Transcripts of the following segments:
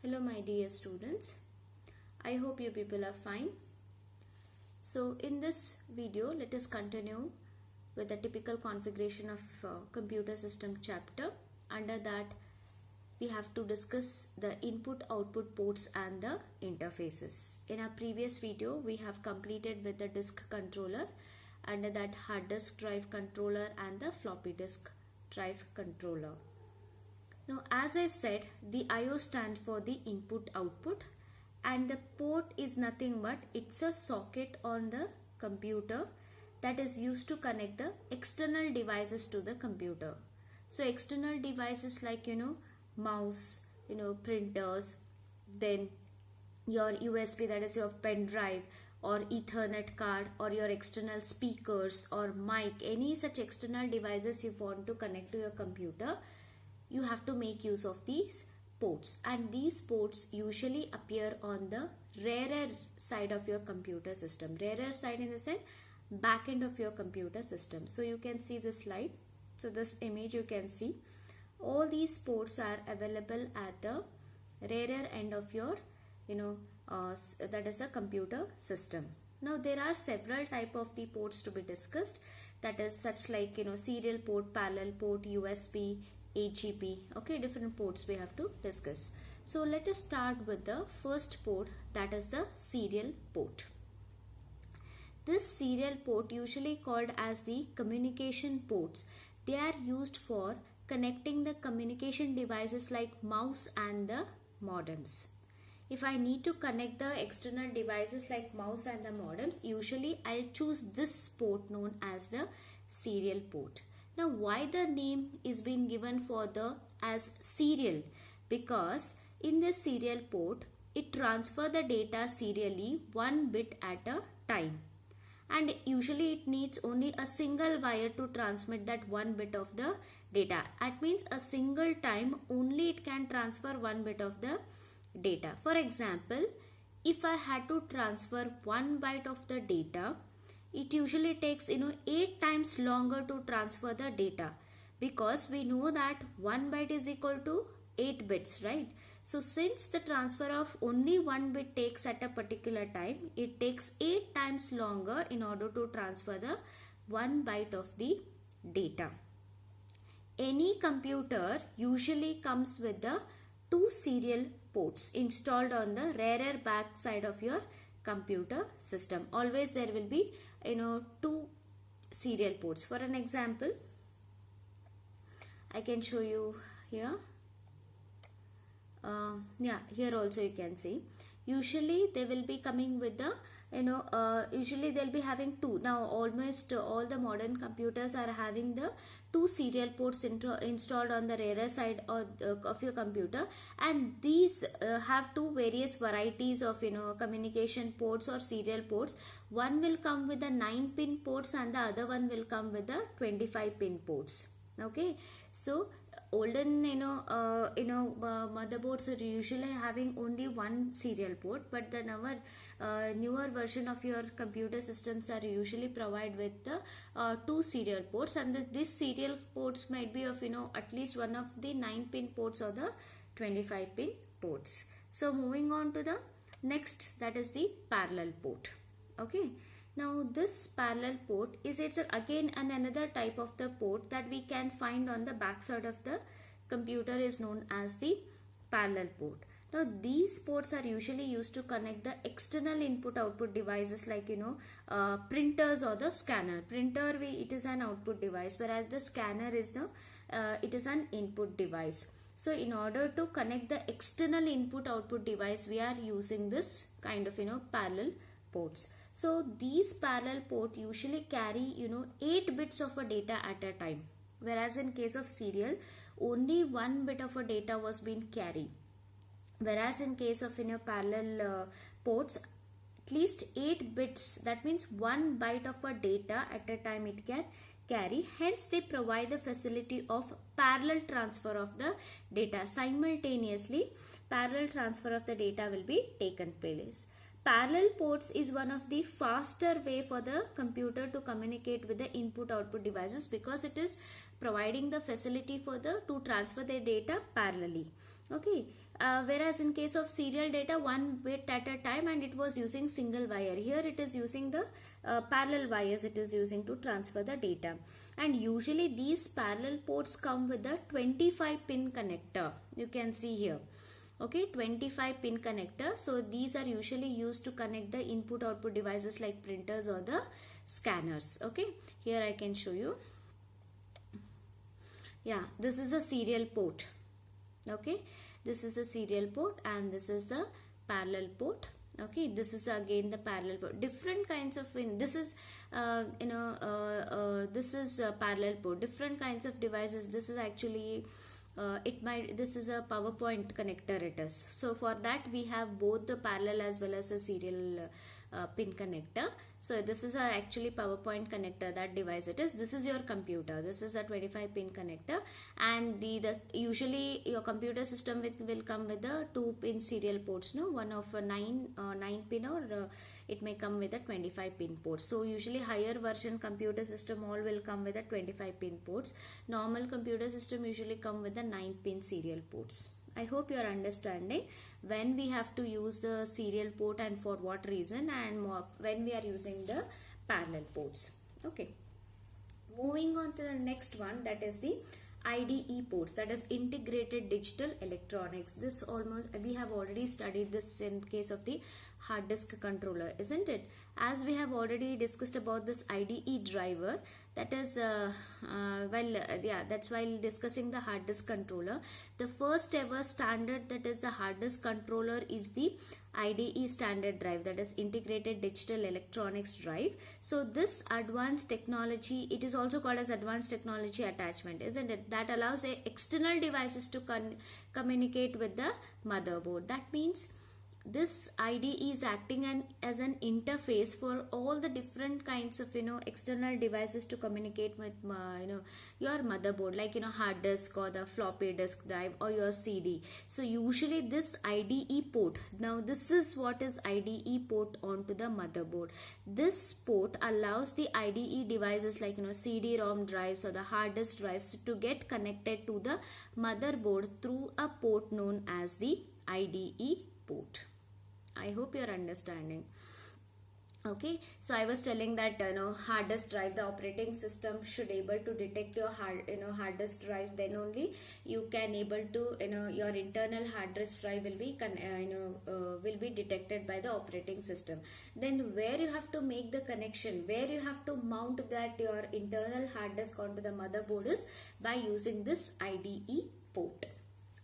Hello my dear students, I hope you people are fine. So in this video let us continue with the typical configuration of computer system chapter. Under that we have to discuss the input output ports and the interfaces. In our previous video we have completed with the disk controller, under that hard disk drive controller and the floppy disk drive controller. Now as I said, the IO stand for the input output and the port is nothing but it's a socket on the computer that is used to connect the external devices to the computer. So external devices like mouse, printers, then your USB, that is your pen drive or Ethernet card, or your external speakers or mic, any such external devices you want to connect to your computer, you have to make use of these ports, and these ports usually appear on the rarer side of your computer system. Rarer side in the sense back end of your computer system. So you can see this slide. So this image you can see all these ports are available at the rarer end of your that is the computer system. Now there are several type of the ports to be discussed, that is such like serial port, parallel port, USB, AGP. Okay, different ports we have to discuss. So let us start with the first port, that is the serial port. This serial port, usually called as the communication ports, they are used for connecting the communication devices like mouse and the modems. If I need to connect the external devices like mouse and the modems, usually I'll choose this port known as the serial port. Now why the name is being given for the as serial? Because in this serial port it transfer the data serially one bit at a time, and usually it needs only a single wire to transmit that one bit of the data. That means a single time only it can transfer one bit of the data. For example, if I had to transfer 1 byte of the data, it usually takes 8 times longer to transfer the data, because we know that 1 byte is equal to 8 bits, right? So since the transfer of only 1 bit takes at a particular time, it takes 8 times longer in order to transfer the 1 byte of the data. Any computer usually comes with the 2 serial ports installed on the rarer back side of your computer system. Always there will be 2 serial ports. For an example, I can show you here. Here also you can see. Usually they will be coming with the usually they'll be having 2. Now almost all the modern computers are having the 2 serial ports installed on the rarer side of your computer, and these have 2 various varieties of communication ports or serial ports. One will come with the 9-pin ports and the other one will come with the 25-pin ports. Okay, so olden motherboards are usually having only one serial port, but the newer version of your computer systems are usually provide with the 2 serial ports, and these serial ports might be of at least one of the 9-pin ports or the 25-pin ports. So moving on to the next, that is the parallel port. Okay, now this parallel port is again another type of the port that we can find on the back side of the computer, is known as the parallel port. Now these ports are usually used to connect the external input output devices like printers or the scanner. Printer it is an output device, whereas the scanner is it is an input device. So in order to connect the external input output device, we are using this kind of parallel ports. So these parallel ports usually carry 8 bits of a data at a time, whereas in case of serial only 1 bit of a data was being carried. Whereas in case of parallel ports, at least 8 bits, that means 1 byte of a data at a time it can carry. Hence they provide the facility of parallel transfer of the data. Simultaneously parallel transfer of the data will be taken place. Parallel ports is one of the faster way for the computer to communicate with the input output devices, because it is providing the facility for to transfer their data parallelly. Okay, whereas in case of serial data, one bit at a time, and it was using single wire. Here it is using the parallel wires, it is using to transfer the data. And usually these parallel ports come with a 25 pin connector, you can see here. Okay, 25 pin connector. So these are usually used to connect the input output devices like printers or the scanners. Okay, here I can show you. Yeah, this is a serial port. Okay, this is a serial port and this is the parallel port. Okay, this is again the parallel port. Different kinds of this is this is a parallel port. Different kinds of devices. This is actually this is a PowerPoint connector it is. So for that we have both the parallel as well as a serial pin connector. So this is actually PowerPoint connector, that device it is. This is your computer. This is a 25 pin connector, and the usually your computer system will come with the 2 pin serial ports, no, one of a 9 pin, or it may come with a 25 pin ports. So usually higher version computer system all will come with a 25 pin ports. Normal computer system usually come with the 9 pin serial ports. I hope you are understanding when we have to use the serial port and for what reason, and when we are using the parallel ports. Okay, moving on to the next one, that is the IDE ports, that is integrated digital electronics. This almost we have already studied this in case of the hard disk controller, isn't it? As we have already discussed about this IDE driver, that is that's while discussing the hard disk controller. The first ever standard, that is the hard disk controller, is the IDE standard drive, that is integrated digital electronics drive. So this advanced technology, it is also called as advanced technology attachment, isn't it? That allows external devices to communicate with the motherboard. That means this IDE is acting as an interface for all the different kinds of external devices to communicate with your motherboard, like hard disk or the floppy disk drive or your CD. So usually this IDE port, now this is what is IDE port onto the motherboard. This port allows the IDE devices like CD-ROM drives or the hard disk drives to get connected to the motherboard through a port known as the IDE port. I hope you are understanding. Okay, so I was telling that hard disk drive, the operating system should able to detect your hard disk drive, then only you can able to your internal hard disk drive will be will be detected by the operating system. Then where you have to make the connection, where you have to mount that your internal hard disk onto the motherboard is by using this IDE port.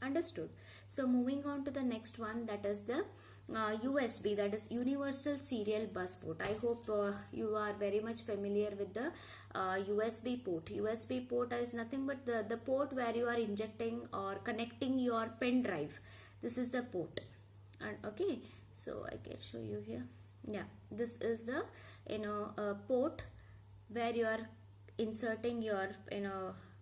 Understood? So moving on to the next one, that is the USB, that is Universal Serial Bus Port. I hope you are very much familiar with the USB port. USB port is nothing but the port where you are injecting or connecting your pen drive. This is the port. And okay, so I can show you here. Yeah, this is the port where you are inserting your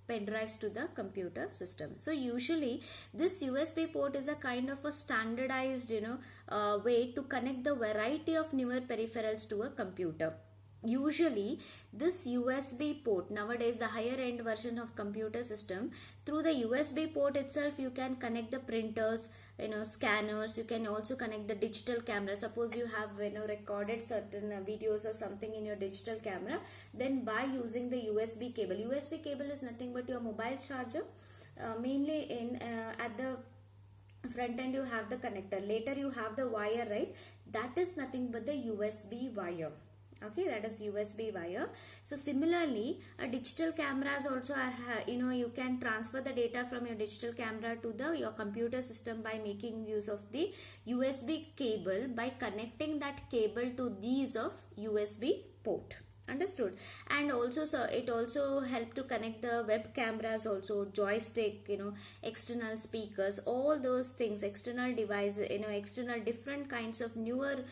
pen drives to the computer system. So usually this USB port is a kind of a standardized way to connect the variety of newer peripherals to a computer. Usually this USB port, nowadays the higher end version of computer system, through the USB port itself you can connect the printers, scanners. You can also connect the digital camera. Suppose you have recorded certain videos or something in your digital camera, then by using the USB cable. USB cable is nothing but your mobile charger. Mainly in at the front end you have the connector, later you have the wire, right? That is nothing but the USB wire. Okay, that is USB wire. So similarly, a digital cameras also are, you can transfer the data from your digital camera to your computer system by making use of the USB cable, by connecting that cable to these of USB port. Understood? And also, so it also help to connect the web cameras, also joystick, external speakers, all those things, external devices, external different kinds of newer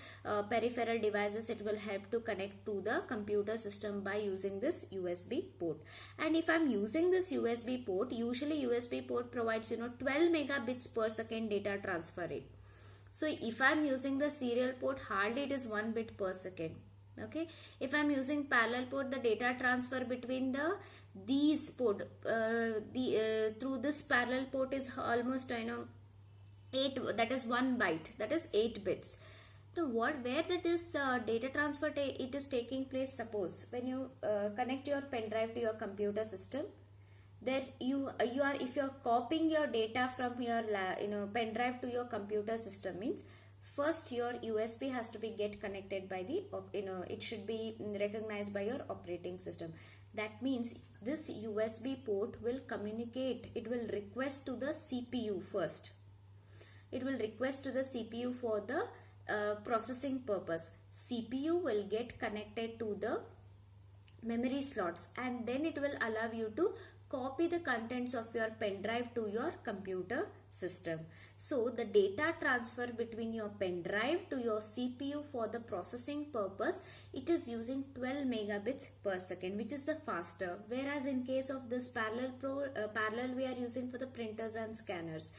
peripheral devices. It will help to connect to the computer system by using this USB port. And if I'm using this USB port, usually USB port provides 12 megabits per second data transfer rate. So if I'm using the serial port, hardly it is 1 bit per second. Okay, if I'm using parallel port, the data transfer between these port through this parallel port is almost 8, that is 1 byte, that is 8 bits. Now where that is data transfer it is taking place? Suppose when you connect your pen drive to your computer system, there you are, if you are copying your data from your pen drive to your computer system, means first your USB has to be get connected by the it should be recognized by your operating system. That means this USB port will communicate, it will request to the CPU first. It will request to the CPU for the processing purpose. CPU will get connected to the memory slots, and then it will allow you to copy the contents of your pen drive to your computer system. So the data transfer between your pen drive to your CPU for the processing purpose, it is using 12 megabits per second, which is the faster. Whereas in case of this parallel we are using for the printers and scanners.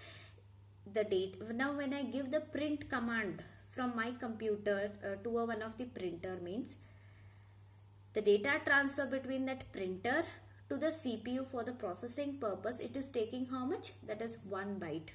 The date, now when I give the print command from my computer to one of the printer, means the data transfer between that printer to the CPU for the processing purpose, it is taking how much? That is 1 byte.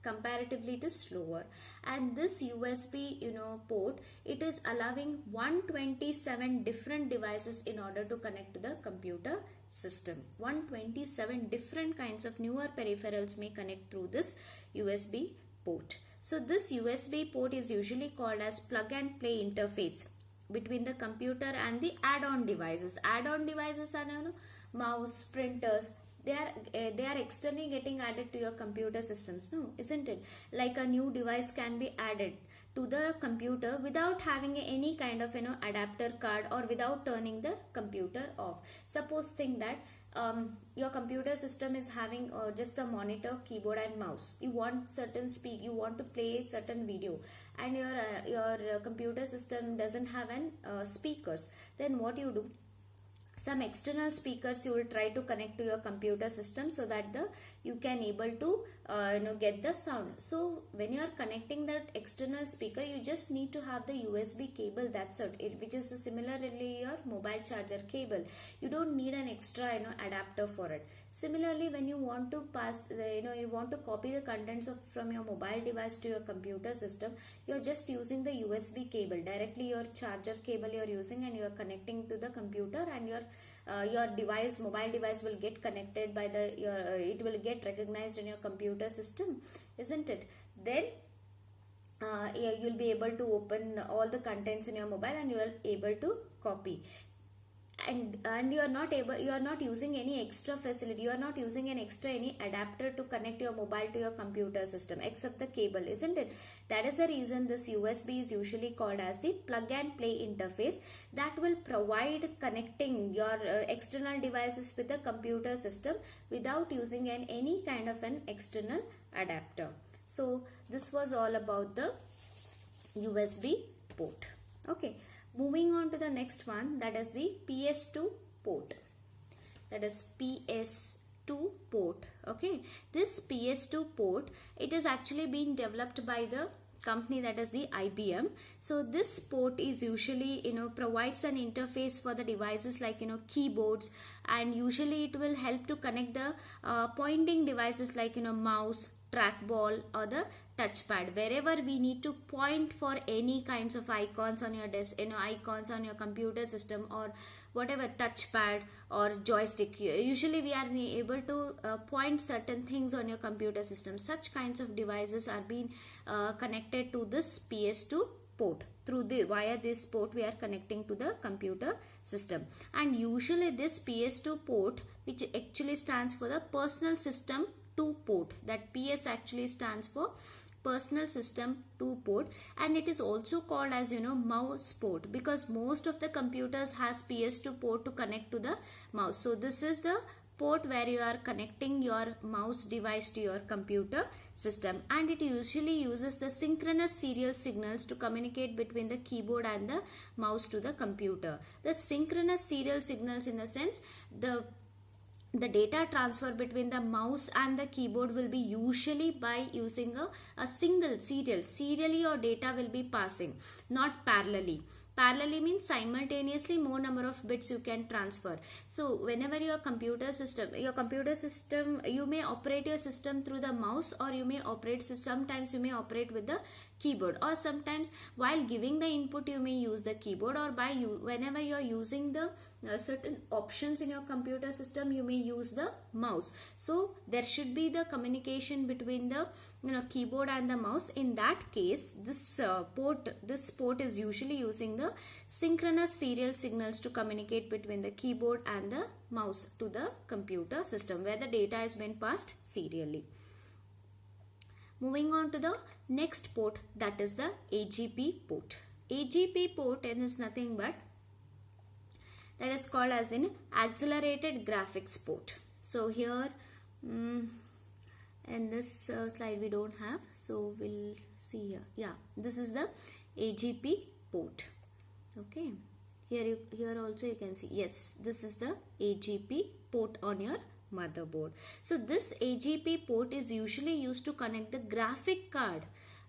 Comparatively it is slower. And this USB port, it is allowing 127 different devices in order to connect to the computer system. 127 different kinds of newer peripherals may connect through this USB port. So this USB port is usually called as plug and play interface between the computer and the add-on devices. Add-on devices are mouse, printers. They are externally getting added to your computer systems, no, isn't it? Like a new device can be added to the computer without having any kind of adapter card, or without turning the computer off. Suppose think that your computer system is having just the monitor, keyboard and mouse. You want you want to play certain video, and your computer system doesn't have an speakers. Then what you do? Some external speakers you will try to connect to your computer system, so that you can able to get the sound. So when you are connecting that external speaker, you just need to have the USB cable, that's it, which is similarly your mobile charger cable. You don't need an extra adapter for it. Similarly, when you want to pass you want to copy the contents from your mobile device to your computer system, you're just using the USB cable directly. Your charger cable you're using, and you're connecting to the computer, and your device, mobile device, will get connected by it will get recognized in your computer system, isn't it? Then you'll be able to open all the contents in your mobile, and you are able to copy. And you are not using any extra facility. You are not using any adapter to connect your mobile to your computer system except the cable, isn't it? That is the reason this USB is usually called as the plug and play interface, that will provide connecting your external devices with the computer system without using any kind of an external adapter. So this was all about the USB port. Okay. Moving on to the next one, that is the PS2 port. That is PS2 port. Okay, this PS2 port, it is actually being developed by the company, that is the IBM. So this port is usually provides an interface for the devices like keyboards, and usually it will help to connect the pointing devices like mouse, trackball, or the touchpad. Wherever we need to point for any kinds of icons on your desk, icons on your computer system, or whatever, touchpad or joystick, usually we are able to point certain things on your computer system. Such kinds of devices are being connected to this PS2 port. Via this port we are connecting to the computer system. And usually this PS2 port, which actually stands for the personal system 2 port, that PS actually stands for personal system 2 port, and it is also called as mouse port, because most of the computers has PS2 port to connect to the mouse. So this is the port where you are connecting your mouse device to your computer system, and it usually uses the synchronous serial signals to communicate between the keyboard and the mouse to the computer. The synchronous serial signals, in the sense the data transfer between the mouse and the keyboard will be usually by using a single serially your data will be passing, not parallelly. Parallelly means simultaneously more number of bits you can transfer. So whenever your computer system, you may operate your system through the mouse, or you may operate, sometimes you may operate with the keyboard, or sometimes while giving the input you may use the keyboard, or by you, whenever you are using the certain options in your computer system, you may use the mouse. So there should be the communication between the keyboard and the mouse. In that case, this port is usually using the synchronous serial signals to communicate between the keyboard and the mouse to the computer system, where the data is being passed serially. Moving on to the next port, that is the AGP port. AGP port is nothing but, that is called as an accelerated graphics port. So here in this slide we don't have, so we'll see here. Yeah, this is the AGP port. Okay, here also you can see, yes, this is the AGP port on your motherboard. So this AGP port is usually used to connect the graphic card.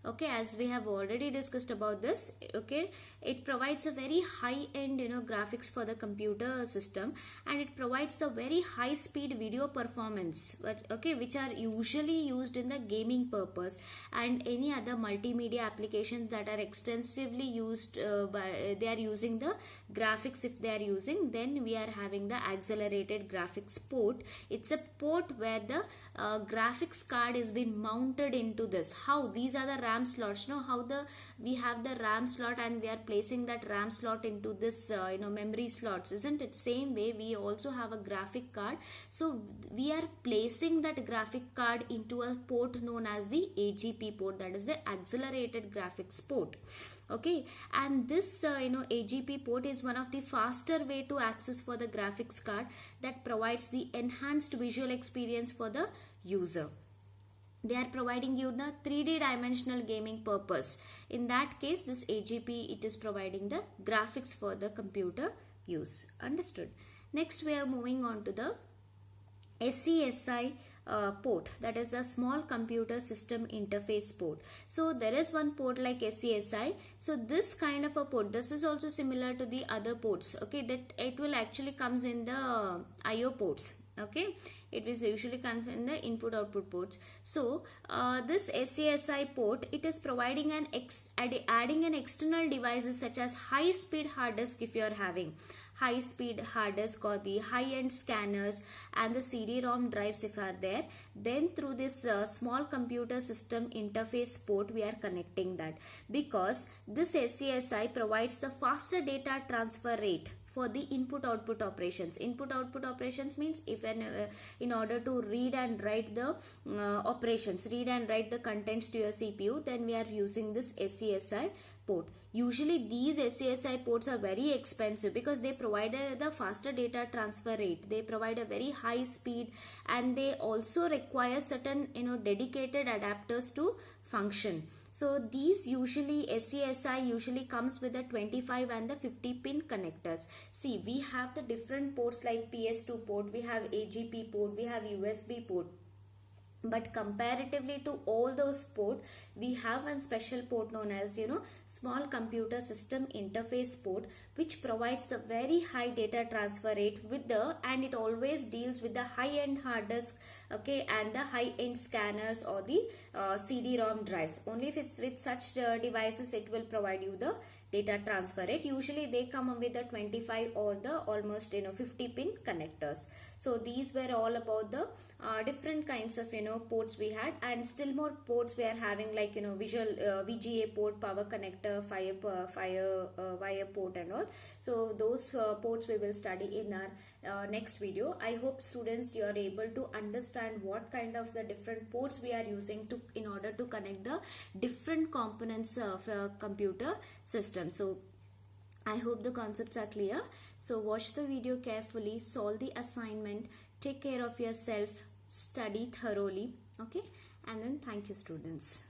Okay, as we have already discussed about this, okay, it provides a very high end graphics for the computer system, and it provides a very high speed video performance, but okay, which are usually used in the gaming purpose and any other multimedia applications that are extensively used they are using the graphics. If they are using, then we are having the accelerated graphics port. It's a port where the graphics card is being mounted into this. How? These are the RAM slots. How we have the RAM slot and we are placing that RAM slot into this memory slots, isn't it? Same way we also have a graphic card. So we are placing that graphic card into a port known as the AGP port, that is the accelerated graphics port. Okay, and this AGP port is one of the faster way to access for the graphics card that provides the enhanced visual experience for the user. They are providing you the 3D dimensional gaming purpose. In that case, this AGP, it is providing the graphics for the computer use. Understood? Next, we are moving on to the SCSI port, that is a small computer system interface port. So there is one port like SCSI. So this kind of a port, this is also similar to the other ports. Okay, that it will actually comes in the IO ports. Okay, it is usually comes in the input output ports. So this SCSI port, it is providing an adding an external devices such as high speed hard disk. If you are having high speed hard disk or the high end scanners and the CD-ROM drives if are there, then through this small computer system interface port we are connecting that, because this SCSI provides the faster data transfer rate for the input output operations. Input output operations means if in order to read and write the operations, read and write the contents to your CPU, then we are using this SCSI port. Usually these SCSI ports are very expensive because they provide the faster data transfer rate, they provide a very high speed, and they also require certain dedicated adapters to function. So these usually SCSI usually comes with the 25 and the 50 pin connectors. See, we have the different ports like PS2 port, we have AGP port, we have USB port. But comparatively to all those ports, we have one special port known as small computer system interface port, which provides the very high data transfer rate with the, and it always deals with the high end hard disk, okay, and the high end scanners or the CD-ROM drives. Only if it's with such devices it will provide you the data transfer rate. Usually they come with the 25 or the almost 50 pin connectors. So these were all about the different kinds of ports we had, and still more ports we are having like visual VGA port, power connector, wire port and all. So those ports we will study in our next video. I hope students you are able to understand what kind of the different ports we are using to in order to connect the different components of a computer system. So I hope the concepts are clear. So watch the video carefully, solve the assignment, take care of yourself, study thoroughly, okay, and then thank you students.